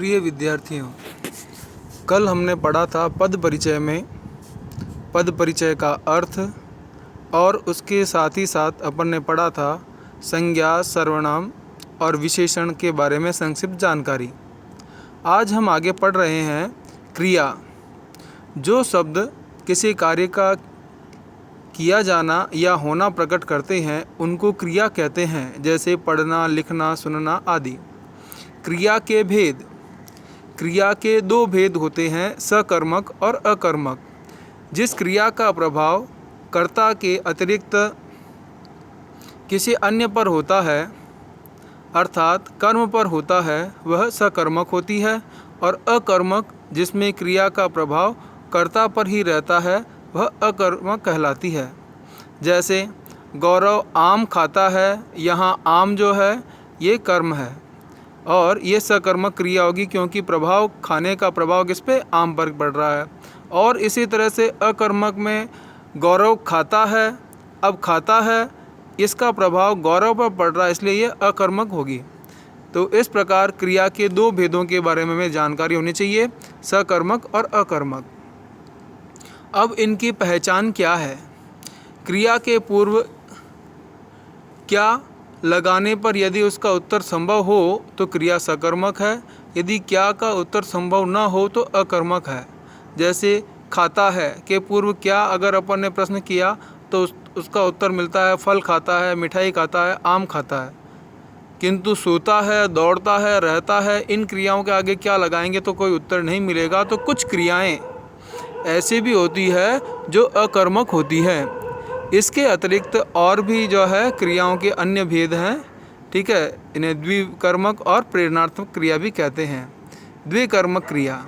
प्रिय विद्यार्थियों, कल हमने पढ़ा था पद परिचय में पद परिचय का अर्थ, और उसके साथ ही साथ अपन ने पढ़ा था संज्ञा, सर्वनाम और विशेषण के बारे में संक्षिप्त जानकारी। आज हम आगे पढ़ रहे हैं क्रिया। जो शब्द किसी कार्य का किया जाना या होना प्रकट करते हैं उनको क्रिया कहते हैं, जैसे पढ़ना, लिखना, सुनना आदि। क्रिया के भेद। क्रिया के दो भेद होते हैं, सकर्मक और अकर्मक। जिस क्रिया का प्रभाव कर्ता के अतिरिक्त किसी अन्य पर होता है, अर्थात कर्म पर होता है, वह सकर्मक होती है, और अकर्मक जिसमें क्रिया का प्रभाव कर्ता पर ही रहता है, वह अकर्मक कहलाती है। जैसे गौरव आम खाता है, यहाँ आम जो है ये कर्म है और ये सकर्मक क्रिया होगी, क्योंकि प्रभाव, खाने का प्रभाव किस पे, आम पर पड़ रहा है। और इसी तरह से अकर्मक में गौरव खाता है, अब खाता है, इसका प्रभाव गौरव पर पड़ रहा है, इसलिए ये अकर्मक होगी। तो इस प्रकार क्रिया के दो भेदों के बारे में हमें जानकारी होनी चाहिए, सकर्मक और अकर्मक। अब इनकी पहचान क्या है? क्रिया के पूर्व क्या लगाने पर यदि उसका उत्तर संभव हो तो क्रिया सकर्मक है, यदि क्या का उत्तर संभव न हो तो अकर्मक है। जैसे खाता है के पूर्व क्या अगर अपन ने प्रश्न किया तो उसका उत्तर मिलता है फल खाता है, मिठाई खाता है, आम खाता है। किंतु सोता है, दौड़ता है, रहता है, इन क्रियाओं के आगे क्या लगाएंगे तो कोई उत्तर नहीं मिलेगा। तो कुछ क्रियाएं ऐसी भी होती है जो अकर्मक होती है। इसके अतिरिक्त और भी जो है क्रियाओं के अन्य भेद हैं, ठीक है। इन्हें द्विकर्मक और प्रेरणात्मक क्रिया भी कहते हैं। द्विकर्मक क्रिया।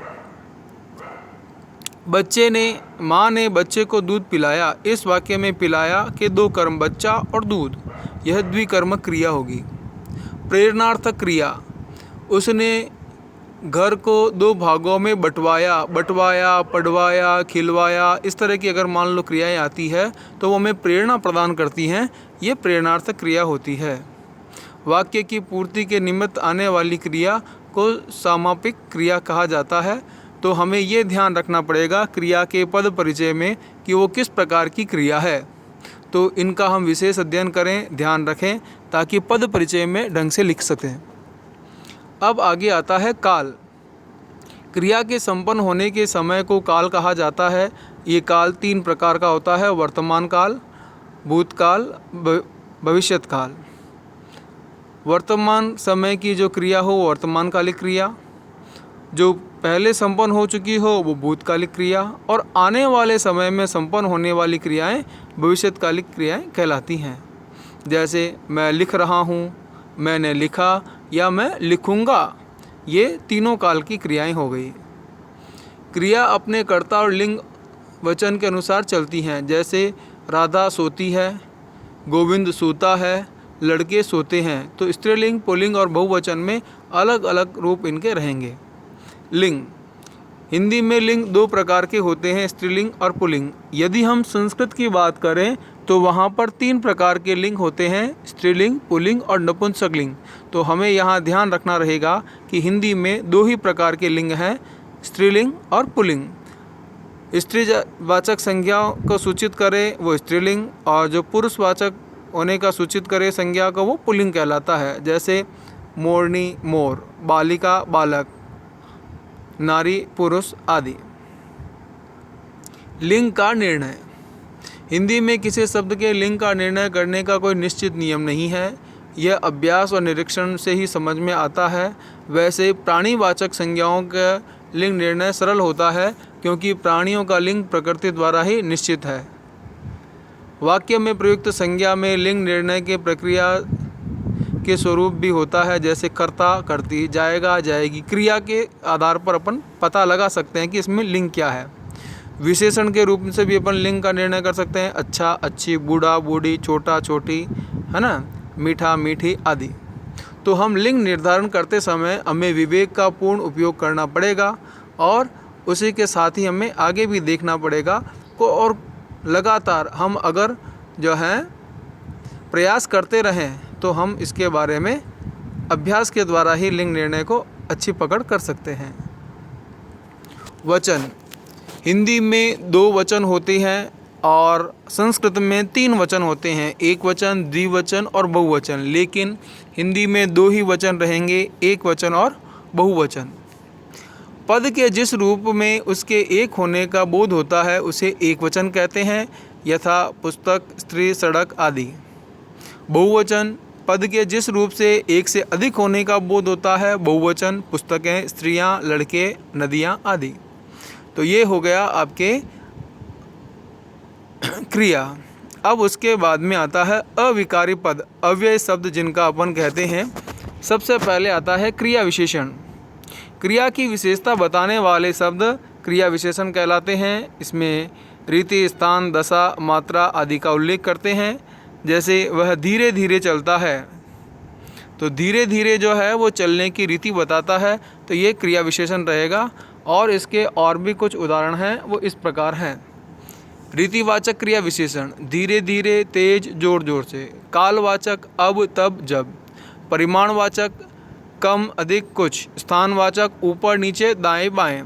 माँ ने बच्चे को दूध पिलाया, इस वाक्य में पिलाया के दो कर्म, बच्चा और दूध, यह द्विकर्मक क्रिया होगी। प्रेरणार्थक क्रिया। उसने घर को दो भागों में बंटवाया, पढ़वाया, खिलवाया, इस तरह की अगर मान लो क्रियाएं आती है तो वो हमें प्रेरणा प्रदान करती हैं, ये प्रेरणार्थक क्रिया होती है। वाक्य की पूर्ति के निमित्त आने वाली क्रिया को समापिक क्रिया कहा जाता है। तो हमें ये ध्यान रखना पड़ेगा क्रिया के पद परिचय में कि वो किस प्रकार की क्रिया है। तो इनका हम विशेष अध्ययन करें, ध्यान रखें, ताकि पद परिचय में ढंग से लिख सकें। अब आगे आता है काल। क्रिया के संपन्न होने के समय को काल कहा जाता है। ये काल तीन प्रकार का होता है, वर्तमान काल, भूतकाल, भविष्यत काल। वर्तमान समय की जो क्रिया हो वो वर्तमानकालिक क्रिया, जो पहले संपन्न हो चुकी हो वो भूतकालिक क्रिया, और आने वाले समय में संपन्न होने वाली क्रियाएं भविष्यत्कालिक क्रियाएं कहलाती हैं। जैसे मैं लिख रहा हूँ, मैंने लिखा, या मैं लिखूँगा, ये तीनों काल की क्रियाएं हो गई। क्रिया अपने कर्ता और लिंग वचन के अनुसार चलती हैं। जैसे राधा सोती है, गोविंद सोता है, लड़के सोते हैं। तो स्त्रीलिंग, पुल्लिंग और बहुवचन में अलग अलग रूप इनके रहेंगे। लिंग। हिंदी में लिंग दो प्रकार के होते हैं, स्त्रीलिंग और पुल्लिंग। यदि हम संस्कृत की बात करें तो वहाँ पर तीन प्रकार के लिंग होते हैं, स्त्रीलिंग, पुल्लिंग और नपुंसकलिंग। तो हमें यहाँ ध्यान रखना रहेगा कि हिंदी में दो ही प्रकार के लिंग हैं, स्त्रीलिंग और पुल्लिंग। स्त्रीवाचक संज्ञाओं को सूचित करे वो स्त्रीलिंग, और जो पुरुषवाचक होने का सूचित करे संज्ञा को वो पुल्लिंग कहलाता है। जैसे मोरनी, मोर, बालिका, बालक, नारी, पुरुष आदि। लिंग का निर्णय। हिंदी में किसी शब्द के लिंग का निर्णय करने का कोई निश्चित नियम नहीं है, यह अभ्यास और निरीक्षण से ही समझ में आता है। वैसे प्राणीवाचक संज्ञाओं का लिंग निर्णय सरल होता है, क्योंकि प्राणियों का लिंग प्रकृति द्वारा ही निश्चित है। वाक्य में प्रयुक्त संज्ञा में लिंग निर्णय के प्रक्रिया के स्वरूप भी होता है, जैसे कर्ता, कर्ती, जाएगा, जाएगी। क्रिया के आधार पर अपन पता लगा सकते हैं कि इसमें लिंग क्या है। विशेषण के रूप से भी अपन लिंग का निर्णय कर सकते हैं, अच्छा, अच्छी, बूढ़ा, बूढ़ी, छोटा, छोटी, है ना, मीठा, मीठी आदि। तो हम लिंग निर्धारण करते समय हमें विवेक का पूर्ण उपयोग करना पड़ेगा, और उसी के साथ ही हमें आगे भी देखना पड़ेगा और लगातार हम अगर जो है प्रयास करते रहें तो हम इसके बारे में अभ्यास के द्वारा ही लिंग निर्णय को अच्छी पकड़ कर सकते हैं। वचन, हिंदी में 2 वचन होते हैं और संस्कृत में 3 वचन होते हैं, एक वचन, द्विवचन और बहुवचन। लेकिन हिंदी में 2 ही वचन रहेंगे, एक वचन और बहुवचन। पद के जिस रूप में उसके एक होने का बोध होता है उसे एक वचन कहते हैं, यथा पुस्तक, स्त्री, सड़क आदि। बहुवचन, पद के जिस रूप से एक से अधिक होने का बोध होता है, बहुवचन, पुस्तकें, स्त्रियां, लड़के, नदियां आदि। तो ये हो गया आपके क्रिया। अब उसके बाद में आता है अविकारी पद, अव्यय शब्द जिनका अपन कहते हैं। सबसे पहले आता है क्रिया विशेषण। क्रिया की विशेषता बताने वाले शब्द क्रिया विशेषण कहलाते हैं। इसमें रीति, स्थान, दशा, मात्रा आदि का उल्लेख करते हैं। जैसे वह धीरे धीरे चलता है, तो धीरे धीरे जो है वो चलने की रीति बताता है, तो ये क्रिया विशेषण रहेगा। और इसके और भी कुछ उदाहरण हैं, वो इस प्रकार हैं। रीतिवाचक क्रिया विशेषण, धीरे धीरे, तेज, जोर जोर से। कालवाचक, अब, तब, जब। परिमाणवाचक, कम, अधिक, कुछ। स्थानवाचक, ऊपर, नीचे, दाएं, बाएं।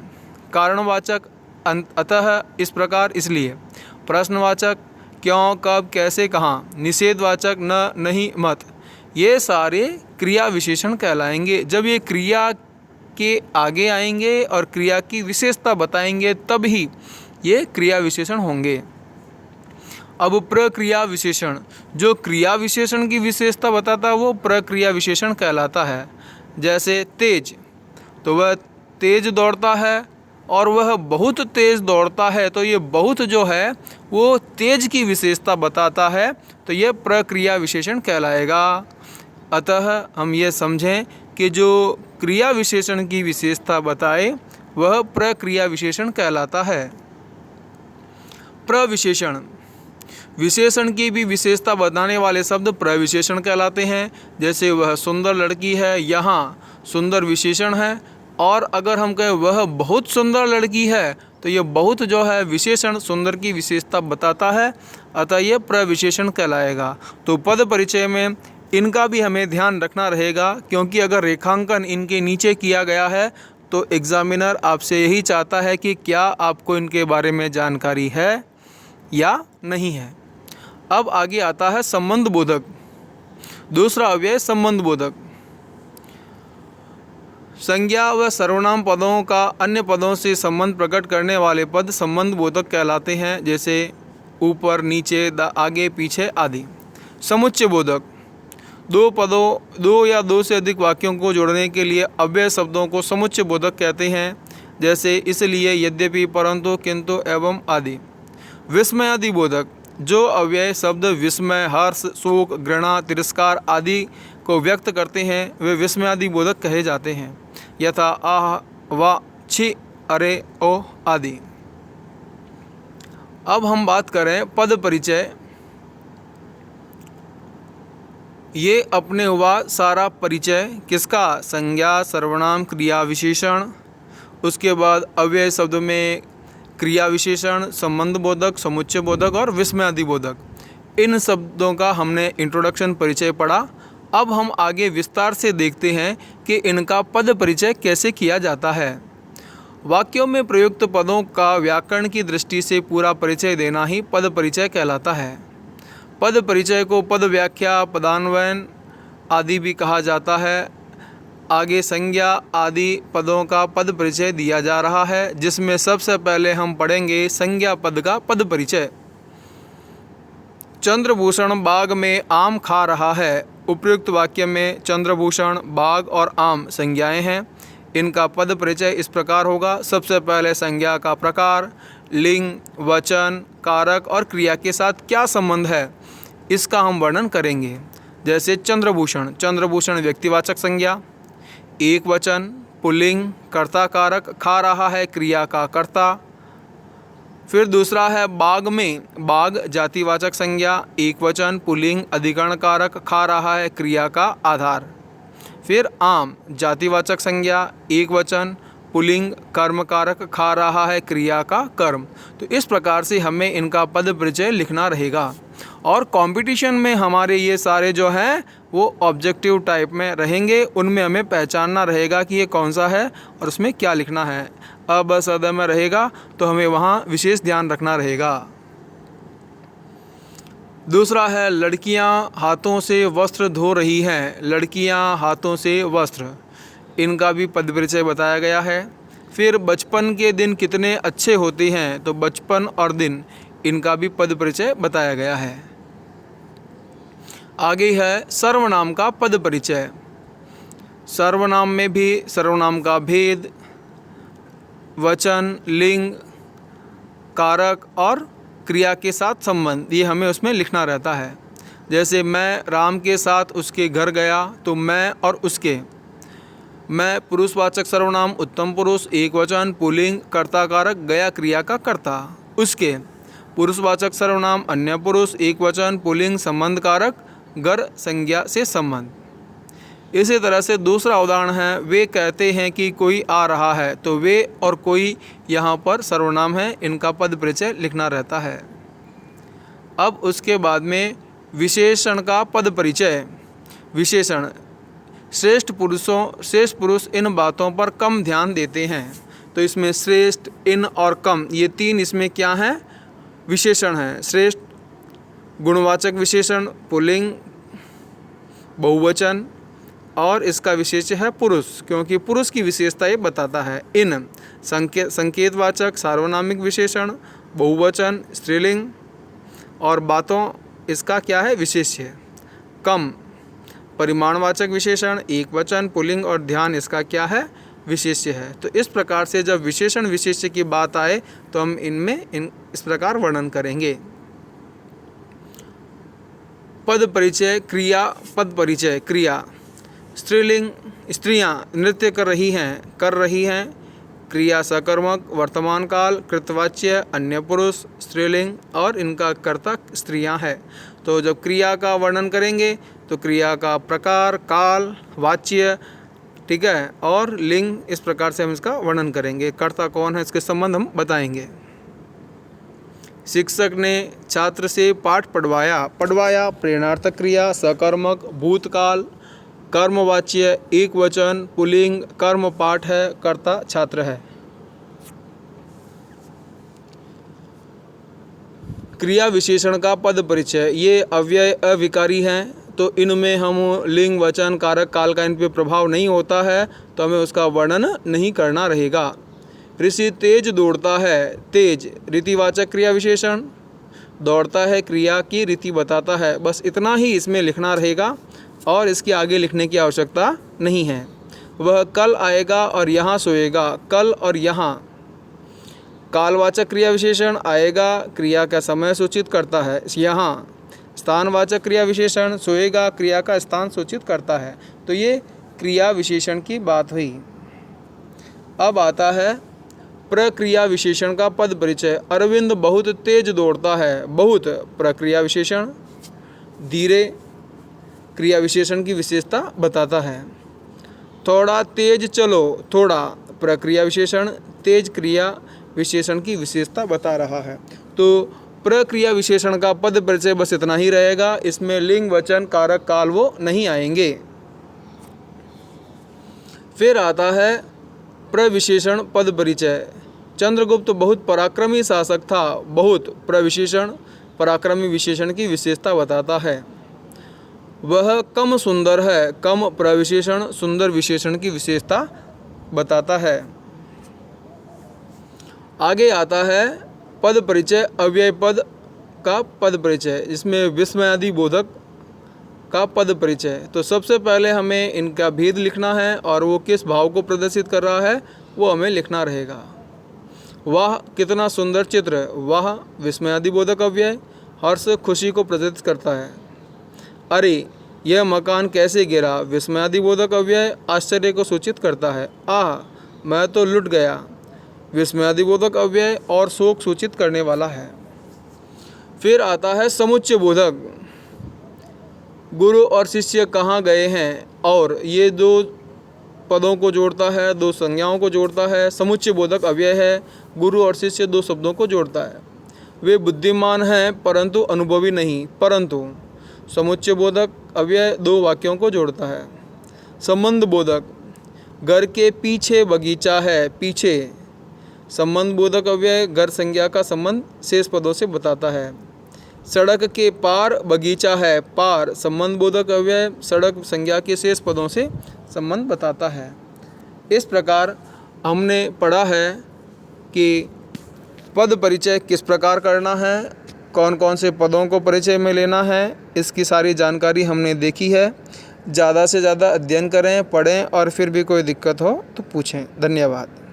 कारणवाचक, अतः, इस प्रकार, इसलिए। प्रश्नवाचक, क्यों, कब, कैसे, कहाँ। निषेधवाचक, न, नहीं, मत। ये सारे क्रिया विशेषण कहलाएंगे। जब ये क्रिया के आगे आएंगे और क्रिया की विशेषता बताएंगे तब ही ये क्रिया विशेषण होंगे। अब प्रक्रिया विशेषण, जो क्रिया विशेषण की विशेषता बताता है वो प्रक्रिया विशेषण कहलाता है। जैसे तेज, तो वह तेज दौड़ता है और वह बहुत तेज दौड़ता है, तो ये बहुत जो है वो तेज की विशेषता बताता है, तो ये प्रक्रिया विशेषण कहलाएगा। अतः हम ये समझें कि जो क्रिया विशेषण की विशेषता बताए वह प्रक्रिया विशेषण कहलाता है। प्रविशेषण, विशेषण की भी विशेषता बताने वाले शब्द प्रविशेषण कहलाते हैं। जैसे वह सुंदर लड़की है, यहाँ सुंदर विशेषण है। और अगर हम कहें वह बहुत सुंदर लड़की है, तो ये बहुत जो है विशेषण सुंदर की विशेषता बताता है, अतः ये प्रविशेषण कहलाएगा। तो पद परिचय में इनका भी हमें ध्यान रखना रहेगा, क्योंकि अगर रेखांकन इनके नीचे किया गया है तो एग्जामिनर आपसे यही चाहता है कि क्या आपको इनके बारे में जानकारी है या नहीं है। अब आगे आता है संबंध बोधक। दूसरा अव्यय संबंध बोधक। संज्ञा व सर्वनाम पदों का अन्य पदों से संबंध प्रकट करने वाले पद संबंध बोधक कहलाते हैं। जैसे ऊपर, नीचे, आगे, पीछे आदि। समुच्चय बोधक, दो या दो से अधिक वाक्यों को जोड़ने के लिए अव्यय शब्दों को समुच्चय बोधक कहते हैं। जैसे इसलिए, यद्यपि, परंतु, किंतु, एवं आदि। विस्मयादि बोधक, जो अव्यय शब्द विस्मय, हर्ष, शोक, घृणा, तिरस्कार आदि को व्यक्त करते हैं वे विस्मयादि बोधक कहे जाते हैं। यथा आह, वाह, छी, अरे, ओह आदि। अब हम बात करें पद परिचय। ये अपने हुआ सारा परिचय किसका? संज्ञा, सर्वनाम, क्रिया विशेषण। उसके बाद अव्यय शब्द में क्रिया विशेषण, संबंध बोधक, समुच्चय बोधक और विस्मयादि बोधक। इन शब्दों का हमने इंट्रोडक्शन परिचय पढ़ा। अब हम आगे विस्तार से देखते हैं कि इनका पद परिचय कैसे किया जाता है। वाक्यों में प्रयुक्त पदों का व्याकरण की दृष्टि से पूरा परिचय देना ही पद परिचय कहलाता है। पद परिचय को पद व्याख्या, पदान्वयन आदि भी कहा जाता है। आगे संज्ञा आदि पदों का पद परिचय दिया जा रहा है, जिसमें सबसे पहले हम पढ़ेंगे संज्ञा पद का पद परिचय। चंद्रभूषण बाग में आम खा रहा है। उपयुक्त वाक्य में चंद्रभूषण, बाग और आम संज्ञाएं हैं। इनका पद परिचय इस प्रकार होगा। सबसे पहले संज्ञा का प्रकार, लिंग, वचन, कारक और क्रिया के साथ क्या संबंध है, इसका हम वर्णन करेंगे। जैसे चंद्रभूषण, चंद्रभूषण व्यक्तिवाचक संज्ञा, एक वचन, पुल्लिंग, कर्ता कारक, खा रहा है क्रिया का कर्ता। फिर दूसरा है बाग में, बाग जातिवाचक संज्ञा, एक वचन, पुल्लिंग, अधिकरण कारक, खा रहा है क्रिया का आधार। फिर आम जातिवाचक संज्ञा, एक वचन, पुल्लिंग, कर्म कारक, खा रहा है क्रिया का कर्म। तो इस प्रकार से हमें इनका पद परिचय लिखना रहेगा। और कंपटीशन में हमारे ये सारे जो हैं वो ऑब्जेक्टिव टाइप में रहेंगे, उनमें हमें पहचानना रहेगा कि ये कौन सा है और उसमें क्या लिखना है। अ ब स द में रहेगा तो हमें वहाँ विशेष ध्यान रखना रहेगा। दूसरा है लड़कियां हाथों से वस्त्र धो रही हैं। लड़कियां हाथों से वस्त्र, इनका भी पद परिचय बताया गया है। फिर बचपन के दिन कितने अच्छे होते हैं, तो बचपन और दिन, इनका भी पद परिचय बताया गया है। आगे है सर्वनाम का पद परिचय। सर्वनाम में भी सर्वनाम का भेद, वचन, लिंग, कारक और क्रिया के साथ संबंध, ये हमें उसमें लिखना रहता है। जैसे मैं राम के साथ उसके घर गया, तो मैं और उसके, मैं पुरुषवाचक सर्वनाम उत्तम पुरुष एक वचन पुल्लिंग कर्ता कारक गया क्रिया का कर्ता। उसके पुरुषवाचक सर्वनाम अन्य पुरुष एक वचन पुल्लिंग संबंध कारक गर संज्ञा से संबंध। इसी तरह से दूसरा उदाहरण है, वे कहते हैं कि कोई आ रहा है, तो वे और कोई यहाँ पर सर्वनाम है, इनका पद परिचय लिखना रहता है। अब उसके बाद में विशेषण का पद परिचय। विशेषण, श्रेष्ठ पुरुष इन बातों पर कम ध्यान देते हैं। तो इसमें श्रेष्ठ, इन और कम, ये तीन इसमें क्या हैं, विशेषण हैं। श्रेष्ठ गुणवाचक विशेषण पुल्लिंग बहुवचन, और इसका विशेष्य है पुरुष, क्योंकि पुरुष की विशेषता ये बताता है। इन संकेतवाचक सार्वनामिक विशेषण बहुवचन स्त्रीलिंग, और बातों, इसका क्या है, विशेष्य। कम परिमाणवाचक विशेषण एक वचन पुल्लिंग, और ध्यान, इसका क्या है, विशेष्य है। तो इस प्रकार से जब विशेषण विशेष्य की बात आए तो हम इनमें इस प्रकार वर्णन करेंगे। पद परिचय क्रिया। पद परिचय क्रिया, स्त्रीलिंग स्त्रियां नृत्य कर रही हैं। क्रिया सकर्मक वर्तमान काल कृतवाच्य अन्य पुरुष स्त्रीलिंग, और इनका कर्ता स्त्रियां है। तो जब क्रिया का वर्णन करेंगे तो क्रिया का प्रकार, काल, वाच्य, ठीक है, और लिंग, इस प्रकार से हम इसका वर्णन करेंगे। कर्ता कौन है, इसके संबंध हम बताएंगे। शिक्षक ने छात्र से पाठ पढ़वाया प्रेरणार्थक क्रिया सकर्मक भूतकाल कर्मवाच्य एक वचन पुल्लिंग कर्म पाठ है, कर्ता छात्र है। क्रिया विशेषण का पद परिचय, ये अव्यय अविकारी हैं, तो इनमें हम लिंग वचन कारक काल का इन पर प्रभाव नहीं होता है, तो हमें उसका वर्णन नहीं करना रहेगा। ऋषि तेज दौड़ता है, तेज रीतिवाचक क्रिया विशेषण, दौड़ता है क्रिया की रीति बताता है, बस इतना ही इसमें लिखना रहेगा और इसके आगे लिखने की आवश्यकता नहीं है। वह कल आएगा और यहाँ सोएगा, कल और यहाँ कालवाचक क्रिया विशेषण, आएगा क्रिया का समय सूचित करता है, यहाँ स्थानवाचक क्रिया विशेषण, सोएगा क्रिया का स्थान सूचित करता है। तो ये क्रिया विशेषण की बात हुई। अब आता है प्रक्रिया विशेषण का पद परिचय। अरविंद बहुत तेज दौड़ता है, बहुत प्रक्रिया विशेषण, धीरे क्रिया विशेषण की विशेषता बताता है। थोड़ा तेज चलो, थोड़ा प्रक्रिया विशेषण, तेज क्रिया विशेषण की विशेषता बता रहा है। तो प्रक्रिया विशेषण का पद परिचय बस इतना ही रहेगा, इसमें लिंग वचन कारक काल वो नहीं आएंगे। फिर आता है प्रविशेषण पद परिचय। चंद्रगुप्त बहुत पराक्रमी शासक था, बहुत प्रविशेषण पराक्रमी विशेषण की विशेषता बताता है। वह कम सुंदर है, कम प्रविशेषण सुंदर विशेषण की विशेषता बताता है। आगे आता है पद परिचय अव्यय पद का पद परिचय, जिसमें विस्मयादि बोधक का पद परिचय। तो सबसे पहले हमें इनका भेद लिखना है और वो किस भाव को प्रदर्शित कर रहा है वो हमें लिखना रहेगा। वाह कितना सुंदर चित्र, वाह विस्मयादि बोधक अव्यय, हर्ष खुशी को प्रदर्शित करता है। अरे यह मकान कैसे गिरा, विस्मयादि बोधक अव्यय आश्चर्य को सूचित करता है। आह मैं तो लुट गया, विस्मयादि बोधक अव्यय और शोक सूचित करने वाला है। फिर आता है समुच्चय बोधक, गुरु और शिष्य कहाँ गए हैं, और ये दो पदों को जोड़ता है, दो संज्ञाओं को जोड़ता है। समुच्चय बोधक अव्यय है, गुरु और शिष्य दो शब्दों को जोड़ता है। वे बुद्धिमान हैं परंतु अनुभवी नहीं, परंतु समुच्चय बोधक अव्यय दो वाक्यों को जोड़ता है। संबंध बोधक, घर के पीछे बगीचा है, पीछे। संबंध बोधक अव्यय घर संज्ञा का संबंध शेष पदों से बताता है। सड़क के पार बगीचा है, पार। संबंध बोधक अव्यय सड़क संज्ञा के शेष पदों से संबंध बताता है। इस प्रकार हमने पढ़ा है कि पद परिचय किस प्रकार करना है, कौन कौन से पदों को परिचय में लेना है, इसकी सारी जानकारी हमने देखी है। ज़्यादा से ज़्यादा अध्ययन करें, पढ़ें और फिर भी कोई दिक्कत हो तो पूछें। धन्यवाद।